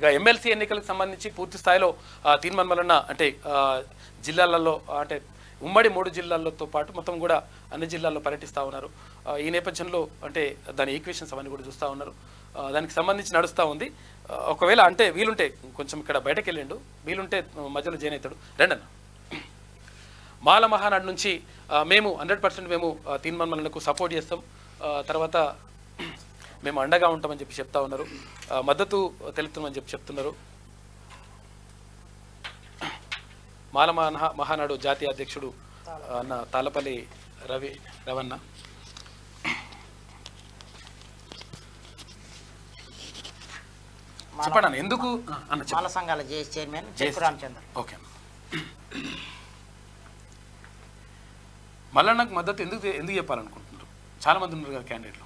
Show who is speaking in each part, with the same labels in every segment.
Speaker 1: ఇక ఎమ్మెల్సీ ఎన్నికలకు సంబంధించి పూర్తి స్థాయిలో తీర్మానం వలన అంటే జిల్లాలలో అంటే ఉమ్మడి 3 జిల్లాలతో పాటు మొత్తం కూడా అన్ని జిల్లాల్లో పర్యటిస్తూ ఉన్నారు. ఈ నేపథ్యంలో అంటే దాని ఈక్వేషన్స్ అవన్నీ కూడా చూస్తూ ఉన్నారు. దానికి సంబంధించి నడుస్తూ ఉంది. ఒకవేళ అంటే వీలుంటే కొంచెం ఇక్కడ బయటకు వెళ్ళిండు, వీలుంటే మధ్యలో జాయిన్ అవుతాడు. రెండన్న మాల మహానాడు నుంచి మేము 100% మేము తీర్మానాలకు సపోర్ట్ చేస్తాం, తర్వాత మేము అండగా ఉంటామని చెప్పి చెప్తా ఉన్నారు, మద్దతు తెలుపుతామని చెప్పి చెప్తున్నారు. మాల మహానాడు జాతీయ అధ్యక్షుడు అన్న తాళ్ళపల్లి రవణ. చెప్పండి అన్న, ఎందుకు
Speaker 2: మాల సంఘాల చైర్మన్ చెరుకు రామచంద్ర.
Speaker 1: ఓకే, మల్లన్నకు మద్దతు ఎందుకు చెప్పాలనుకుంటున్నారు? చాలా మంది ఉన్నారు కదా క్యాండిడేట్లు.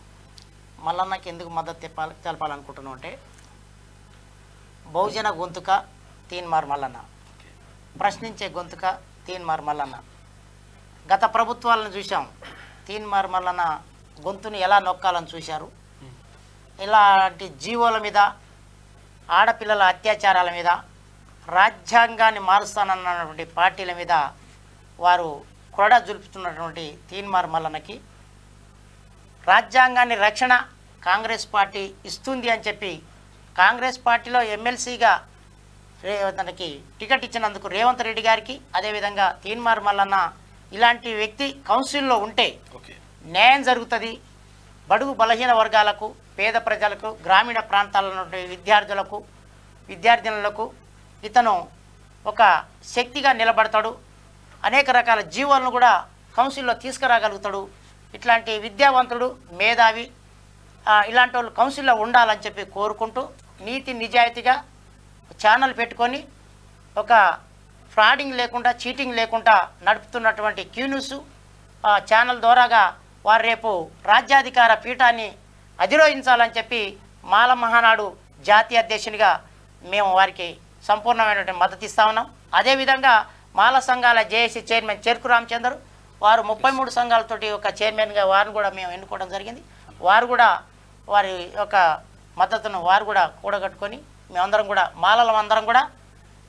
Speaker 2: మల్లన్నకి ఎందుకు మద్దతు తెలపాలనుకుంటున్నాం అంటే బహుజన గొంతుక తీన్మార్ మల్లన్న, ప్రశ్నించే గొంతుక తీన్మార్ మల్లన్న. గత ప్రభుత్వాలను చూసాం, తీన్మార్ మల్లన్న గొంతుని ఎలా నొక్కాలని చూశారు. ఇలాంటి జీవోల మీద, ఆడపిల్లల అత్యాచారాల మీద, రాజ్యాంగాన్ని మారుస్తానన్నటువంటి పార్టీల మీద వారు కొరడ జులుపుతున్నటువంటి తీన్మార్ మల్లన్నకి రాజ్యాంగాన్ని రక్షణ కాంగ్రెస్ పార్టీ ఇస్తుంది అని చెప్పి కాంగ్రెస్ పార్టీలో ఎమ్మెల్సీగా తనకి టికెట్ ఇచ్చినందుకు రేవంత్ రెడ్డి గారికి, అదేవిధంగా తీన్మార్ మల్లన్న ఇలాంటి వ్యక్తి కౌన్సిల్లో ఉంటే న్యాయం జరుగుతుంది. బడుగు బలహీన వర్గాలకు, పేద ప్రజలకు, గ్రామీణ ప్రాంతాల నుండి విద్యార్థినులకు ఇతను ఒక శక్తిగా నిలబడతాడు. అనేక రకాల జీవాలను కూడా కౌన్సిల్లో తీసుకురాగలుగుతాడు. ఇట్లాంటి విద్యావంతుడు, మేధావి ఇలాంటి వాళ్ళు కౌన్సిల్లో ఉండాలని చెప్పి కోరుకుంటూ నీతి నిజాయితీగా ఛానల్ పెట్టుకొని ఒక ఫ్రాడింగ్ లేకుండా, చీటింగ్ లేకుండా నడుపుతున్నటువంటి క్యూ న్యూస్ ఛానల్ ద్వారాగా వారు రేపు రాజ్యాధికార పీఠాన్ని అధిరోహించాలని చెప్పి మాల మహానాడు జాతీయ అధ్యక్షునిగా మేము వారికి సంపూర్ణమైనటువంటి మద్దతు ఇస్తా ఉన్నాం. అదేవిధంగా మాల సంఘాల జేఏసీ చైర్మన్ చెరుకు రామచందర్ వారు 33 సంఘాలతోటి ఒక చైర్మన్గా వారిని కూడా మేము ఎన్నుకోవడం జరిగింది. వారు కూడా వారి యొక్క మద్దతును వారు కూడా కూడగట్టుకొని మేమందరం కూడా మాలలందరం కూడా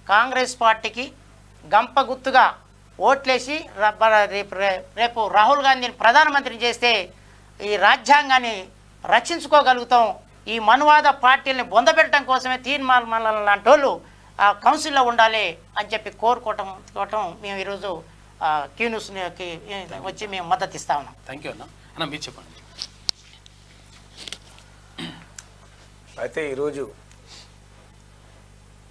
Speaker 2: కాంగ్రెస్ పార్టీకి గంప గుర్తుగా ఓట్లేసి రేపు రాహుల్ గాంధీని ప్రధానమంత్రిని చేస్తే ఈ రాజ్యాంగాన్ని రక్షించుకోగలుగుతాం. ఈ మనువాద పార్టీలని బొందపెట్టడం కోసమే తీర్మానం లాంటి వాళ్ళు కౌన్సిల్లో ఉండాలి అని చెప్పి కోరుకోవటం మేము ఈరోజు క్యూ న్యూస్కి వచ్చి మేము మద్దతు ఇస్తా ఉన్నాం.
Speaker 1: థ్యాంక్ యూ అన్న. మీరు చెప్పండి.
Speaker 3: అయితే ఈరోజు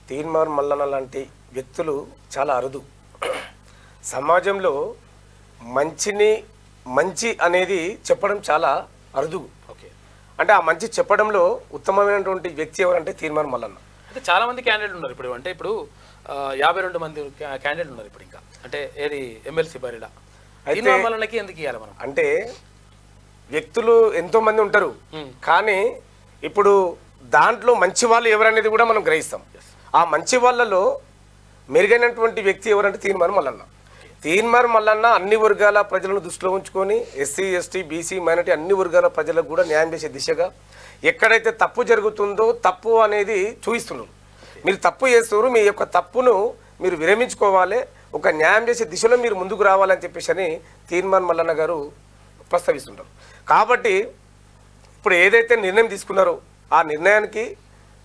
Speaker 3: తీన్మార్ మల్లన్న లాంటి వ్యక్తులు చాలా అరుదు. సమాజంలో మంచి అనేది చెప్పడం చాలా అరుదు.
Speaker 1: ఓకే,
Speaker 3: అంటే ఆ మంచి చెప్పడంలో ఉత్తమమైనటువంటి వ్యక్తి ఎవరంటే తీన్మార్ మల్లన్న.
Speaker 1: అంటే చాలా మంది క్యాండిడేట్లు ఉన్నారు ఇప్పుడు. అంటే ఇప్పుడు 52 మంది క్యాండిడేట్లు ఉన్నారు ఇప్పుడు. ఇంకా అంటే ఏది ఎమ్మెల్సీ బరిలా తీన్మార్ మల్లన్నకి ఎందుకు ఇవ్వాలి మనం?
Speaker 3: అంటే వ్యక్తులు ఎంతో మంది ఉంటారు, కానీ ఇప్పుడు దాంట్లో మంచి వాళ్ళు ఎవరనేది కూడా మనం గ్రహిస్తాం. ఆ మంచి వాళ్ళలో మెరుగైనటువంటి వ్యక్తి ఎవరంటే తీన్మార్ మల్లన్న. తీన్మార్ మల్లన్న అన్ని వర్గాల ప్రజలను దృష్టిలో ఉంచుకొని ఎస్సీ, ఎస్టీ, బీసీ, మైనారిటీ అన్ని వర్గాల ప్రజలకు కూడా న్యాయం చేసే దిశగా ఎక్కడైతే తప్పు జరుగుతుందో తప్పు అనేది చూపిస్తున్నారు. మీరు తప్పు చేస్తున్నారు, మీ యొక్క తప్పును మీరు విరమించుకోవాలి, ఒక న్యాయం చేసే దిశలో మీరు ముందుకు రావాలని చెప్పేసి అని తీన్మార్ మల్లన్న గారు ప్రస్తావిస్తుంటారు. కాబట్టి ఇప్పుడు ఏదైతే నిర్ణయం తీసుకున్నారో ఆ నిర్ణయానికి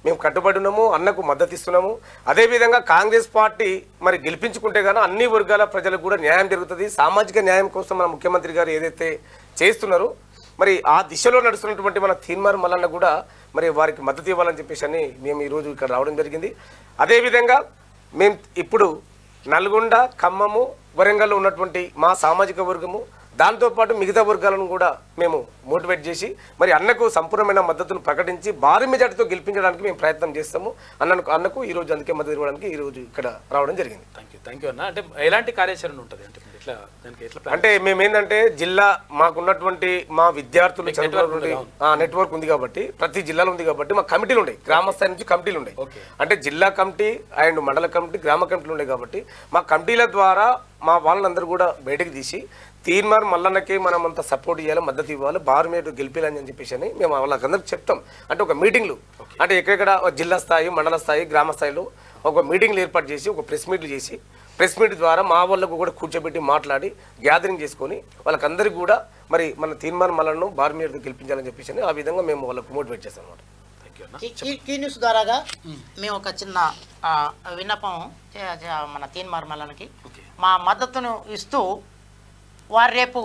Speaker 3: మేము కట్టుబడి ఉన్నాము, అన్నకు మద్దతు ఇస్తున్నాము. అదేవిధంగా కాంగ్రెస్ పార్టీ మరి గెలిపించుకుంటే కానీ అన్ని వర్గాల ప్రజలకు కూడా న్యాయం జరుగుతుంది. సామాజిక న్యాయం కోసం మన ముఖ్యమంత్రి గారు ఏదైతే చేస్తున్నారో మరి ఆ దిశలో నడుస్తున్నటువంటి మన తీన్మార్ మల్లన్న కూడా మరి వారికి మద్దతు ఇవ్వాలని చెప్పేసి అని మేము ఈరోజు ఇక్కడ రావడం జరిగింది. అదేవిధంగా మేము ఇప్పుడు నల్గొండ, ఖమ్మము, వరంగల్లో ఉన్నటువంటి మా సామాజిక వర్గము దాంతోపాటు మిగతా వర్గాలను కూడా మేము మోటివేట్ చేసి మరి అన్నకు సంపూర్ణమైన మద్దతును ప్రకటించి భారీ మెజార్టీతో గెలిపించడానికి మేము ప్రయత్నం చేస్తాము. అన్నకు ఈరోజు అందుకే మద్దతు ఇవ్వడానికి ఈరోజు ఇక్కడ రావడం జరిగింది.
Speaker 1: థ్యాంక్ యూ అన్న. అంటే ఎలాంటి కార్యాచరణ ఉంటుంది అంటే ఎట్లా దానికి ఎట్లా
Speaker 3: అంటే మేమేందంటే జిల్లా మాకున్నటువంటి మా విద్యార్థులు చదువుకున్నటువంటి నెట్వర్క్ ఉంది కాబట్టి ప్రతి జిల్లాలో ఉంది కాబట్టి మా కమిటీలు ఉన్నాయి, గ్రామ స్థాయి నుంచి కమిటీలు ఉన్నాయి. అంటే జిల్లా కమిటీ అండ్ మండల కమిటీ గ్రామ కమిటీలు ఉన్నాయి కాబట్టి మా కమిటీల ద్వారా మా వాళ్ళందరూ కూడా బయటకు తీసి తీర్మార్ మల్లన్నకి మనం అంత సపోర్ట్ చేయాలి, మద్దతు ఇవ్వాలి, బారుమేరు గెలిపేయాలని చెప్పేసి అని మేము వాళ్ళకందరికి చెప్తాం. అంటే ఒక మీటింగ్లు అంటే ఎక్కడెక్కడ జిల్లా స్థాయి మండల స్థాయి గ్రామ స్థాయిలో ఒక మీటింగ్లు ఏర్పాటు చేసి ఒక ప్రెస్ మీట్లు చేసి ప్రెస్ మీట్ ద్వారా మా వాళ్ళకు కూడా కూర్చోబెట్టి మాట్లాడి గ్యాదరింగ్ చేసుకొని వాళ్ళకందరికీ కూడా మరి మన తీర్మార్ మల్లన్నను బారుమేరు గెలిపించాలని చెప్పేసి ఆ విధంగా మేము వాళ్ళకు మోటివేట్ చేస్తాం అన్నమాట.
Speaker 2: కీ న్యూస్ ద్వారాగా మేము ఒక చిన్న విన్నపం మన తీన్మార్ మల్లన్నకి మా మద్దతును ఇస్తూ వారు రేపు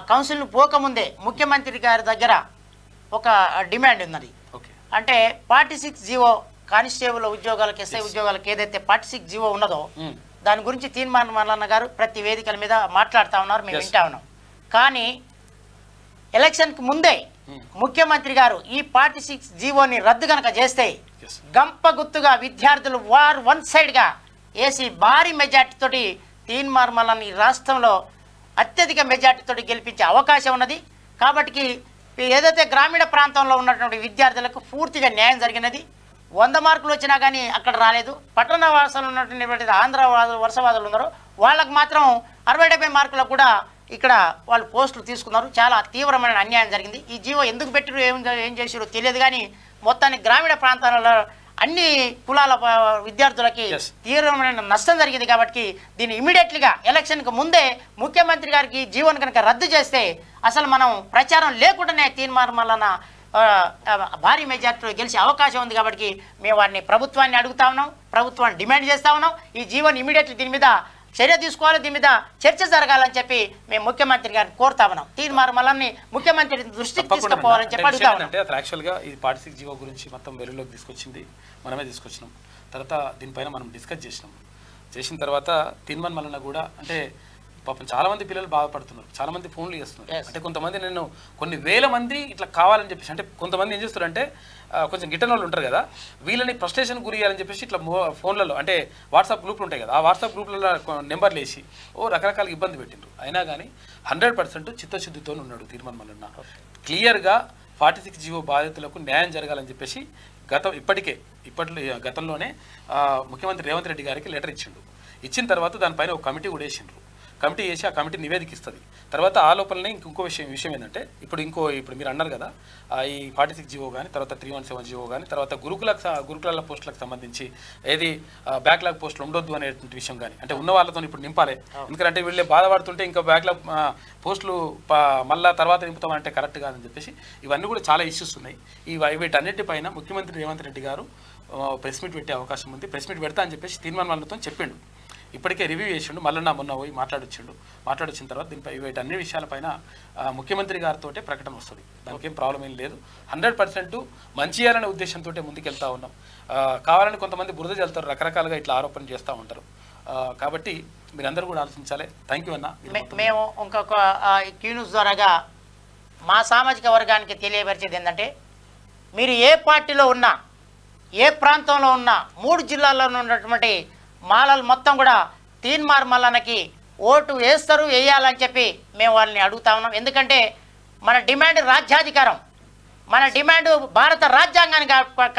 Speaker 2: కౌన్సిల్ పోకముందే ముఖ్యమంత్రి గారి దగ్గర ఒక డిమాండ్ ఉన్నది. అంటే 46 జీవో కానిస్టేబుల్ ఉద్యోగాలకు ఎస్ఐ ఉద్యోగాలకు ఏదైతే 46 జీవో ఉన్నదో దాని గురించి తీన్మార్ మల్లన్న గారు ప్రతి వేదికల మీద మాట్లాడుతూ ఉన్నారు, మేము వింటా ఉన్నాం. కానీ ఎలక్షన్కి ముందే ముఖ్యమంత్రి గారు ఈ 46 జీవోని రద్దు కనుక చేస్తే గంప గుత్తుగా విద్యార్థులు వన్ సైడ్గా వేసి భారీ మెజార్టీతోటి తీన్మార్ మల్లన్న ఈ రాష్ట్రంలో అత్యధిక మెజార్టీతో గెలిపించే అవకాశం ఉన్నది. కాబట్టి ఏదైతే గ్రామీణ ప్రాంతంలో ఉన్నటువంటి విద్యార్థులకు పూర్తిగా న్యాయం జరిగినది. 100 మార్కులు వచ్చినా కానీ అక్కడ రాలేదు. పట్టణ వాసాలు ఉన్నటువంటి ఆంధ్ర వలసవాదులు ఉన్నారో వాళ్ళకు మాత్రం 60-70 మార్కులకు కూడా ఇక్కడ వాళ్ళు పోస్టులు తీసుకున్నారు. చాలా తీవ్రమైన అన్యాయం జరిగింది. ఈ జీవో ఎందుకు పెట్టారు ఏం చేసారో తెలియదు, కానీ మొత్తానికి గ్రామీణ ప్రాంతాలలో అన్ని కులాల విద్యార్థులకి తీవ్రమైన నష్టం జరిగింది. కాబట్టి దీన్ని ఇమీడియట్లీగా ఎలక్షన్కి ముందే ముఖ్యమంత్రి గారికి జీవోని కనుక రద్దు చేస్తే అసలు మనం ప్రచారం లేకుండానే తీర్మార్ మల్లన్న భారీ మెజార్టీలో గెలిచే అవకాశం ఉంది. కాబట్టి మేము వారిని ప్రభుత్వాన్ని అడుగుతా ఉన్నాం, ప్రభుత్వాన్ని డిమాండ్ చేస్తూ ఉన్నాం. ఈ జీవోని ఇమీడియట్లీ దీని మీద చర్య తీసుకోవాలి, దీని మీద చర్చ జరగాలని చెప్పి మేము ముఖ్యమంత్రి గారిని కోరుతా ఉన్నాం. తీర్మార్ మల్లన్ని ముఖ్యమంత్రి దృష్టికి తీసుకుపోవాలని చెప్పి అడుగుతా ఉన్నాం.
Speaker 1: అంటే అసలు యాక్చువల్గా ఈ 46 జీవో గురించి మొత్తం వెలుగులోకి తీసుకొచ్చింది మనమే తీసుకొచ్చినాం. తర్వాత దీనిపైన మనం డిస్కస్ చేసిన తర్వాత తీర్మార్ మల్లన్న కూడా అంటే పాపం చాలామంది పిల్లలు బాధపడుతున్నారు, చాలామంది ఫోన్లు చేస్తున్నారు. అంటే కొంతమంది నేను కొన్ని వేల మంది ఇట్లా కావాలని చెప్పేసి అంటే కొంతమంది ఏం చేస్తారంటే కొంచెం గిట్టని వాళ్ళు ఉంటారు కదా, వీళ్ళని ఫ్రస్ట్రేషన్ గురి చేయాలని చెప్పేసి ఇట్లా ఫోన్లలో అంటే వాట్సాప్ గ్రూప్లు ఉంటాయి కదా, ఆ వాట్సాప్ గ్రూప్లలో నెంబర్లు వేసి రకరకాల ఇబ్బంది పెట్టిండ్రు. అయినా కానీ 100% చిత్తశుద్ధితో ఉన్నాడు తీర్మార్ మల్లన్న. క్లియర్గా 46 జీవో బాధితులకు న్యాయం జరగాలని చెప్పేసి గతంలోనే ముఖ్యమంత్రి రేవంత్ రెడ్డి గారికి లెటర్ ఇచ్చిన తర్వాత దానిపైన ఒక కమిటీ కూడా వేసిండ్రు. కమిటీ చేసి ఆ కమిటీ నివేదిక ఇస్తుంది. తర్వాత ఆ లోపలనే ఇంకో విషయం ఏంటంటే ఇప్పుడు మీరు అన్నారు కదా ఈ 46 జీవో కానీ తర్వాత 317 జీవో కానీ తర్వాత గురుకుల పోస్టులకు సంబంధించి ఏది బ్యాక్లాగ్ పోస్టులు ఉండొద్దు అనేటువంటి విషయం కానీ అంటే ఉన్న వాళ్ళతో ఇప్పుడు నింపాలి. ఎందుకంటే వీళ్ళే బాధపడుతుంటే ఇంకా బ్యాక్లాగ్ పోస్టులు మళ్ళీ తర్వాత నింపుతామంటే కరెక్ట్ కాదని చెప్పేసి ఇవన్నీ కూడా చాలా ఇష్యూస్ ఉన్నాయి. వీటన్నిటిపైన ముఖ్యమంత్రి రేవంత్ రెడ్డి గారు ప్రెస్ మీట్ పెట్టే అవకాశం ఉంది. ప్రెస్ మీట్ పెడతా అని చెప్పేసి తీర్మార్ మల్లన్నతో చెప్పిండు. ఇప్పటికే రివ్యూ చేసిండు, మల్లన్న మొన్న పోయి మాట్లాడొచ్చిన తర్వాత దీనిపై వీటన్ని విషయాలపైన ముఖ్యమంత్రి గారితో ప్రకటన వస్తుంది. దానికి ఏం ప్రాబ్లం ఏం లేదు. 100% మంచి చేయాలనే ఉద్దేశంతో ముందుకెళ్తా ఉన్నాం. కావాలని కొంతమంది బురద చల్లుతారు, రకరకాలుగా ఇట్లా ఆరోపణ చేస్తూ ఉంటారు. కాబట్టి మీరందరూ కూడా ఆలోచించాలి. థ్యాంక్ యూ అన్న.
Speaker 2: మేము ఇంకొక క్యూ న్యూస్ ద్వారాగా మా సామాజిక వర్గానికి తెలియపరిచేది ఏంటంటే మీరు ఏ పార్టీలో ఉన్నా ఏ ప్రాంతంలో ఉన్నా 3 జిల్లాల్లో ఉన్నటువంటి మాలలు మొత్తం కూడా తీన్మార్ మల్లన్నకి ఓటు వేయాలని చెప్పి మేము వాళ్ళని అడుగుతా ఉన్నాం. ఎందుకంటే మన డిమాండ్ రాజ్యాధికారం, మన డిమాండ్ భారత రాజ్యాంగాన్ని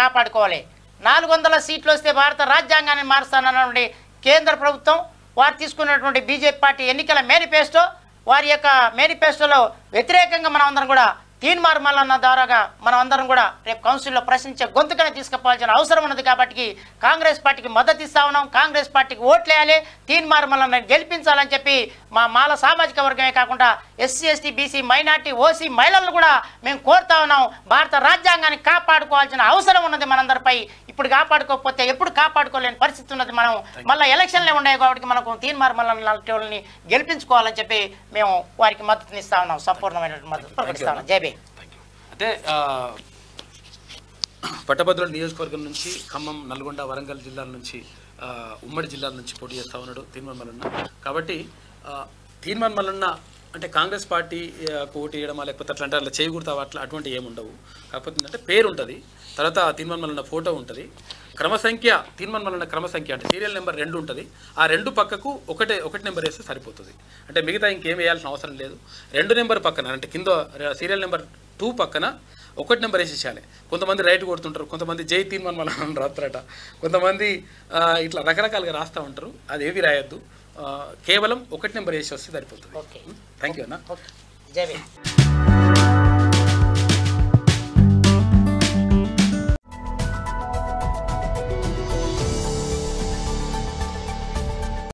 Speaker 2: కాపాడుకోవాలి. 400 సీట్లు వస్తే భారత రాజ్యాంగాన్ని మారుస్తానన్నటువంటి కేంద్ర ప్రభుత్వం వారు తీసుకున్నటువంటి బీజేపీ పార్టీ ఎన్నికల మేనిఫెస్టో వారి యొక్క మేనిఫెస్టోలో వ్యతిరేకంగా మనం అందరం కూడా తీన్మార్ మల్లన్న ద్వారాగా మనం అందరం కూడా రేపు కౌన్సిల్లో ప్రశ్నించే గొంతుకనే తీసుకుపోవాల్సిన అవసరం ఉన్నది. కాబట్టి కాంగ్రెస్ పార్టీకి మద్దతు ఇస్తా ఉన్నాం, కాంగ్రెస్ పార్టీకి ఓట్లేయాలి, తీన్మార్ మల్లన్న గెలిపించాలని చెప్పి మా మాల సామాజిక వర్గమే కాకుండా SC ST BC minority OC మహిళలను కూడా మేము కోరుతా ఉన్నాం. భారత రాజ్యాంగాన్ని కాపాడుకోవాల్సిన అవసరం ఉన్నది మనందరిపై. ఇప్పుడు కాపాడుకోకపోతే ఎప్పుడు కాపాడుకోలేని పరిస్థితి ఉన్నది. మనం మళ్ళీ ఎలక్షన్లే ఉన్నాయి కాబట్టి మనకు తీన్మార్ మల్లన్న లాంటి వాళ్ళని గెలిపించుకోవాలని చెప్పి మేము వారికి మద్దతునిస్తా ఉన్నాం, సంపూర్ణమైన మద్దతు ప్రకటిస్తా ఉన్నాం. జై భీమ్.
Speaker 1: అంటే పట్టభద్రుల నియోజకవర్గం నుంచి ఖమ్మం, నల్గొండ, వరంగల్ జిల్లాల నుంచి ఉమ్మడి జిల్లాల నుంచి పోటీ చేస్తూ ఉన్నాడు తీన్మార్ మల్లన్న. కాబట్టి తీన్మార్ మల్లన్న అంటే కాంగ్రెస్ పార్టీ ఓటు వేయడమా లేకపోతే అట్లా చేయకూడదు అట్లా అటువంటి ఏముండవు. కాకపోతే ఏంటంటే పేరు ఉంటుంది, తర్వాత తీన్మార్ మల్లన్న ఫోటో ఉంటుంది, క్రమ సంఖ్య తీర్మానం క్రమ సంఖ్య అంటే సీరియల్ నెంబర్ 2 ఉంటుంది. ఆ 2 పక్కకు ఒకటి నెంబర్ వేస్తే సరిపోతుంది. అంటే మిగతా ఇంకేం వేయాల్సిన అవసరం లేదు. 2 నెంబర్ పక్కన అంటే కింద సీరియల్ నెంబర్ 2 పక్కన 1 నెంబర్ వేసేసేయాలి. కొంతమంది రైట్ కొడుతుంటారు, కొంతమంది జై తీర్మానం రాస్తారట, కొంతమంది ఇట్లా రకరకాలుగా రాస్తూ ఉంటారు. అది ఏవి రాయొద్దు, కేవలం 1 నెంబర్ వేసి వస్తే సరిపోతుంది. థ్యాంక్ యూ అన్న.
Speaker 2: జై భీమ్.